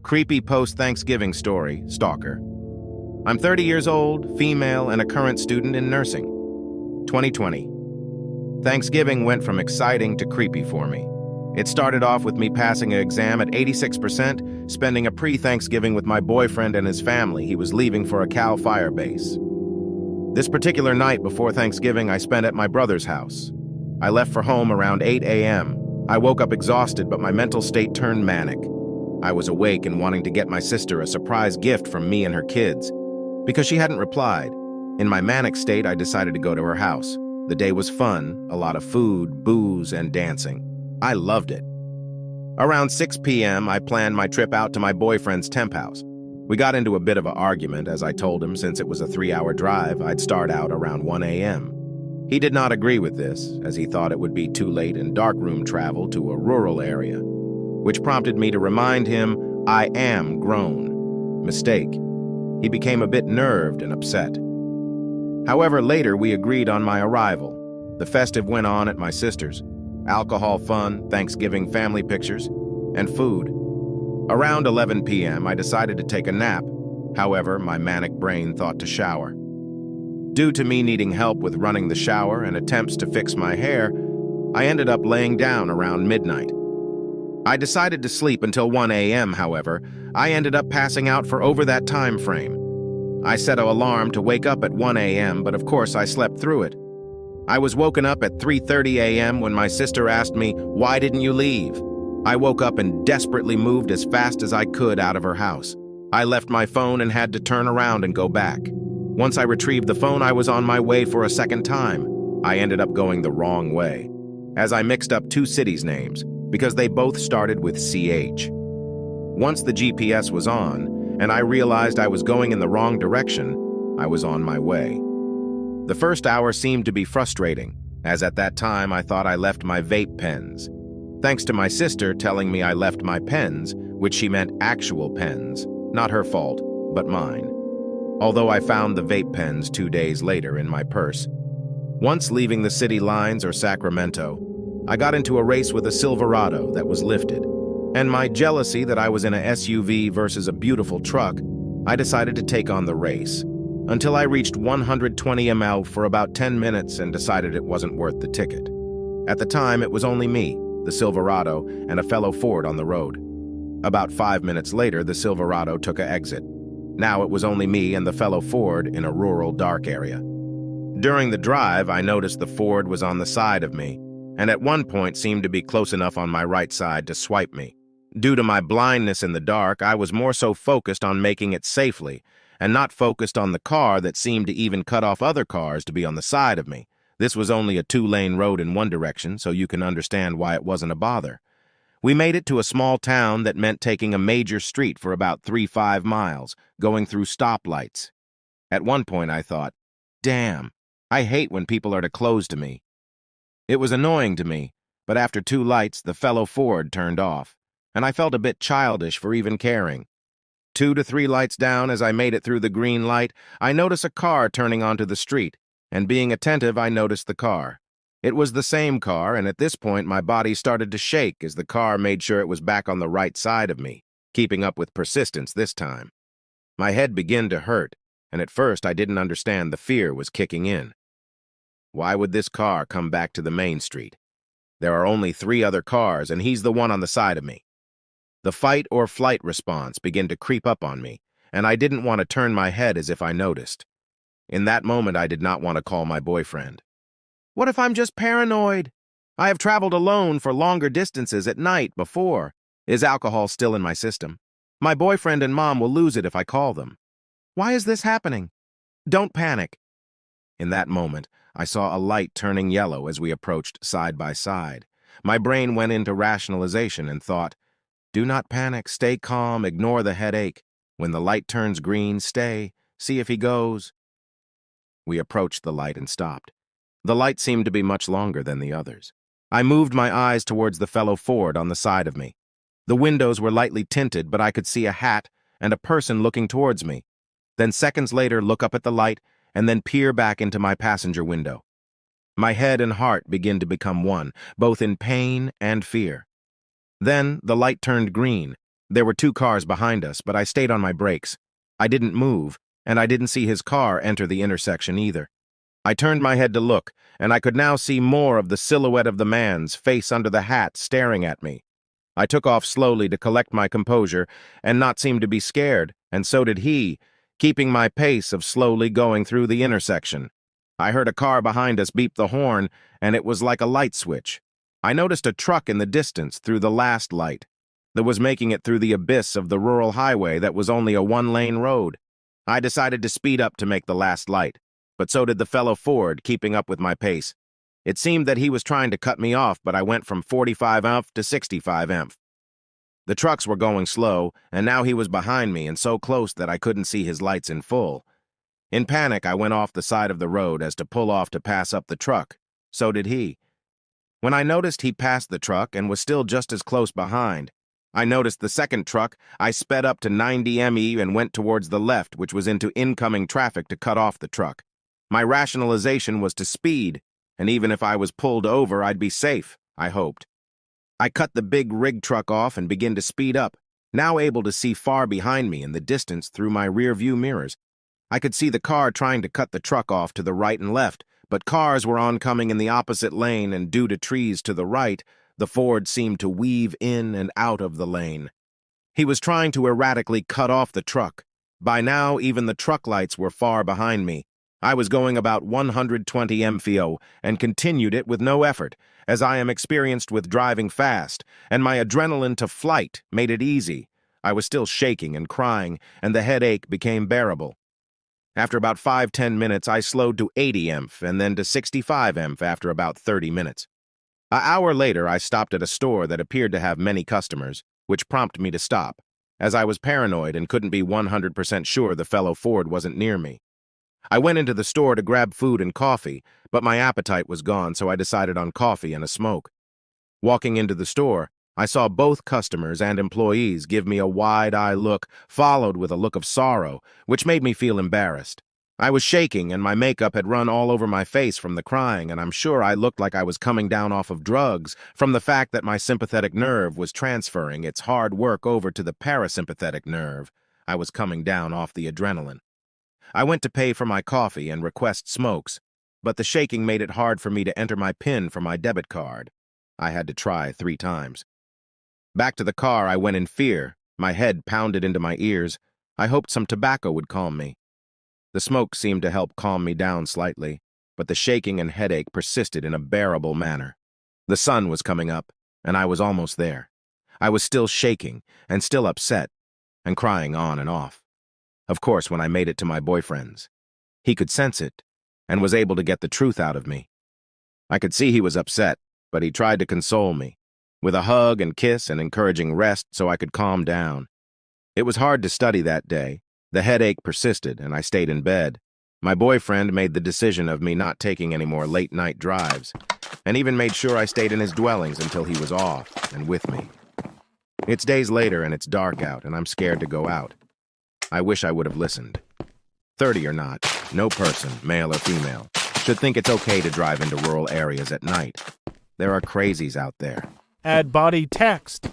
Creepy post-Thanksgiving story, stalker. I'm 30 years old, female, and a current student in nursing. 2020. Thanksgiving went from exciting to creepy for me. It started off with me passing an exam at 86%, spending a pre-Thanksgiving with my boyfriend and his family. He was leaving for a Cal Fire base. This particular night before Thanksgiving, I spent at my brother's house. I left for home around 8 a.m. I woke up exhausted, but my mental state turned manic. I was awake and wanting to get my sister a surprise gift from me and her kids, because she hadn't replied. In my manic state, I decided to go to her house. The day was fun, a lot of food, booze, and dancing. I loved it. Around 6 p.m., I planned my trip out to my boyfriend's temp house. We got into a bit of an argument as I told him since it was a 3-hour drive, I'd start out around 1 a.m. He did not agree with this, as he thought it would be too late in darkroom travel to a rural area, which prompted me to remind him I am grown. Mistake. He became a bit nerved and upset. However, later we agreed on my arrival. The festive went on at my sister's. Alcohol fun, Thanksgiving family pictures, and food. Around 11 p.m., I decided to take a nap. However, my manic brain thought to shower. Due to me needing help with running the shower and attempts to fix my hair, I ended up laying down around midnight. I decided to sleep until 1 a.m., however, I ended up passing out for over that time frame. I set an alarm to wake up at 1 a.m., but of course I slept through it. I was woken up at 3:30 a.m. when my sister asked me, "Why didn't you leave?" I woke up and desperately moved as fast as I could out of her house. I left my phone and had to turn around and go back. Once I retrieved the phone, I was on my way for a second time. I ended up going the wrong way, as I mixed up two cities' names, because they both started with CH. Once the GPS was on, and I realized I was going in the wrong direction, I was on my way. The first hour seemed to be frustrating, as at that time I thought I left my vape pens. Thanks to my sister telling me I left my pens, which she meant actual pens, not her fault, but mine. Although I found the vape pens 2 days later in my purse. Once leaving the city lines or Sacramento, I got into a race with a Silverado that was lifted, and my jealousy that I was in a SUV versus a beautiful truck, I decided to take on the race, until I reached 120 mph for about 10 minutes and decided it wasn't worth the ticket. At the time, it was only me, the Silverado, and a fellow Ford on the road. About 5 minutes later, the Silverado took an exit. Now it was only me and the fellow Ford in a rural, dark area. During the drive, I noticed the Ford was on the side of me, and at one point seemed to be close enough on my right side to swipe me. Due to my blindness in the dark, I was more so focused on making it safely, and not focused on the car that seemed to even cut off other cars to be on the side of me. This was only a 2-lane road in one direction, so you can understand why it wasn't a bother. We made it to a small town that meant taking a major street for about 3-5 miles, going through stoplights. At one point I thought, damn, I hate when people are too close to me. It was annoying to me, but after 2 lights, the fellow Ford turned off, and I felt a bit childish for even caring. 2 to 3 lights down, as I made it through the green light, I noticed a car turning onto the street, and being attentive, I noticed the car. It was the same car, and at this point, my body started to shake as the car made sure it was back on the right side of me, keeping up with persistence this time. My head began to hurt, and at first I didn't understand the fear was kicking in. Why would this car come back to the main street? There are only 3 other cars, and he's the one on the side of me. The fight or flight response began to creep up on me, and I didn't want to turn my head as if I noticed. In that moment, I did not want to call my boyfriend. What if I'm just paranoid? I have traveled alone for longer distances at night before. Is alcohol still in my system? My boyfriend and mom will lose it if I call them. Why is this happening? Don't panic. In that moment, I saw a light turning yellow as we approached side by side. My brain went into rationalization and thought, do not panic, stay calm, ignore the headache. When the light turns green, stay, see if he goes. We approached the light and stopped. The light seemed to be much longer than the others. I moved my eyes towards the fellow Ford on the side of me. The windows were lightly tinted, but I could see a hat and a person looking towards me. Then seconds later, look up at the light and then peer back into my passenger window. My head and heart began to become one, both in pain and fear. Then the light turned green, There were two cars behind us, but I stayed on my brakes. I didn't move, and I didn't see his car enter the intersection either. I turned my head to look, and I could now see more of the silhouette of the man's face under the hat staring at me. I took off slowly to collect my composure and not seem to be scared, and so did he, keeping my pace of slowly going through the intersection. I heard a car behind us beep the horn, and it was like a light switch. I noticed a truck in the distance through the last light that was making it through the abyss of the rural highway that was only a one-lane road. I decided to speed up to make the last light, but so did the fellow Ford, keeping up with my pace. It seemed that he was trying to cut me off, but I went from 45 mph to 65 mph. The trucks were going slow, and now he was behind me and so close that I couldn't see his lights in full. In panic, I went off the side of the road as to pull off to pass up the truck. So did he. When I noticed he passed the truck and was still just as close behind, I noticed the second truck. I sped up to 90 mph and went towards the left, which was into incoming traffic, to cut off the truck. My rationalization was to speed, and even if I was pulled over, I'd be safe, I hoped. I cut the big rig truck off and began to speed up, now able to see far behind me in the distance through my rear-view mirrors. I could see the car trying to cut the truck off to the right and left, but cars were oncoming in the opposite lane, and due to trees to the right, the Ford seemed to weave in and out of the lane. He was trying to erratically cut off the truck. By now, even the truck lights were far behind me. I was going about 120 mph and continued it with no effort, as I am experienced with driving fast, and my adrenaline to flight made it easy. I was still shaking and crying, and the headache became bearable. After about 5-10 minutes, I slowed to 80 mph and then to 65 mph after about 30 minutes. An hour later, I stopped at a store that appeared to have many customers, which prompted me to stop, as I was paranoid and couldn't be 100% sure the fellow Ford wasn't near me. I went into the store to grab food and coffee, but my appetite was gone, so I decided on coffee and a smoke. Walking into the store, I saw both customers and employees give me a wide-eye look, followed with a look of sorrow, which made me feel embarrassed. I was shaking, and my makeup had run all over my face from the crying, and I'm sure I looked like I was coming down off of drugs from the fact that my sympathetic nerve was transferring its hard work over to the parasympathetic nerve. I was coming down off the adrenaline. I went to pay for my coffee and request smokes, but the shaking made it hard for me to enter my PIN for my debit card. I had to try 3 times. Back to the car I went in fear, my head pounded into my ears. I hoped some tobacco would calm me. The smoke seemed to help calm me down slightly, but the shaking and headache persisted in a bearable manner. The sun was coming up, and I was almost there. I was still shaking and still upset and crying on and off. Of course, when I made it to my boyfriend's, he could sense it and was able to get the truth out of me. I could see he was upset, but he tried to console me with a hug and kiss and encouraging rest so I could calm down. It was hard to study that day. The headache persisted, and I stayed in bed. My boyfriend made the decision of me not taking any more late-night drives, and even made sure I stayed in his dwellings until he was off and with me. It's days later, and it's dark out, and I'm scared to go out. I wish I would have listened. 30 or not, no person, male or female, should think it's okay to drive into rural areas at night. There are crazies out there. Add body text.